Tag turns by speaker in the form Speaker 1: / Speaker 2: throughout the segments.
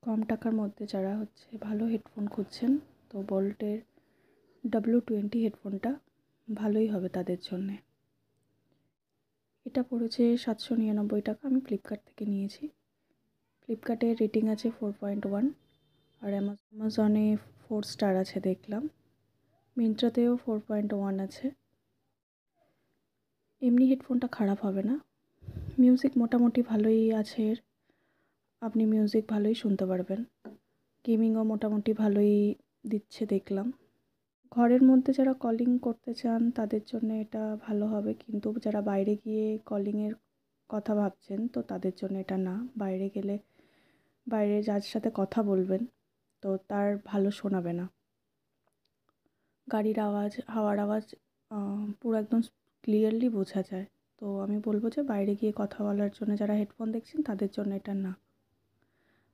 Speaker 1: কম টাকার মধ্যে যারা ভালো হেডফোন খুঁজছেন, তো বোল্টের W20 হেডফোনটা ভালোই হবে তাদের জন্যে। এটা পড়েছে 799 টাকা। আমি ফ্লিপকার্ট থেকে নিয়েছি। ফ্লিপকার্টের রেটিং আছে 4.1 আর অ্যামাজনে 4 স্টার আছে দেখলাম। মিন্ত্রাতেও 4.1 আছে। এমনি হেডফোনটা খারাপ হবে না। মিউজিক মোটামুটি ভালোই আছে এর। আপনি মিউজিক ভালোই শুনতে পারবেন। গেমিংও মোটামুটি ভালোই দিচ্ছে দেখলাম। ঘরের মধ্যে যারা কলিং করতে চান তাদের জন্য এটা ভালো হবে, কিন্তু যারা বাইরে গিয়ে কলিংয়ের কথা ভাবছেন তো তাদের জন্য এটা না। বাইরে গেলে বাইরে যার সাথে কথা বলবেন তো তার ভালো শোনাবে না। গাড়ির আওয়াজ, হাওয়ার আওয়াজ পুরো একদম ক্লিয়ারলি বোঝা যায়। তো আমি বলবো যে বাইরে গিয়ে কথা বলার জন্য যারা হেডফোন দেখছেন তাদের জন্য এটা না।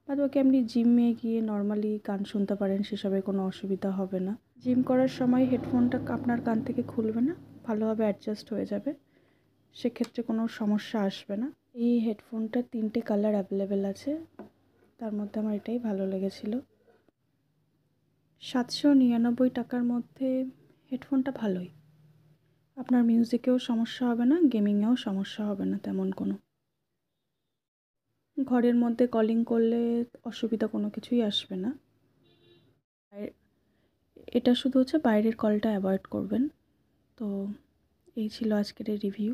Speaker 1: বাদ বাকি আপনি জিমে গিয়ে নর্মালি গান শুনতে পারেন, সেসবে কোনো অসুবিধা হবে না। জিম করার সময় হেডফোনটা আপনার কান থেকে খুলবে না, ভালোভাবে অ্যাডজাস্ট হয়ে যাবে, সেক্ষেত্রে কোনো সমস্যা আসবে না। এই হেডফোনটার 3টে কালার অ্যাভেলেবেল আছে, তার মধ্যে আমার এটাই ভালো লেগেছিল। 799 টাকার মধ্যে হেডফোনটা ভালোই। আপনার মিউজিকেও সমস্যা হবে না, গেমিংয়েও সমস্যা হবে না তেমন কোনো। ঘরের মধ্যে কলিং করলে অসুবিধা কোনো কিছুই আসবে না। এটা শুধু বাইরের কলটা অ্যাভয়েড করবেন। তো এই ছিল আজকের এই রিভিউ।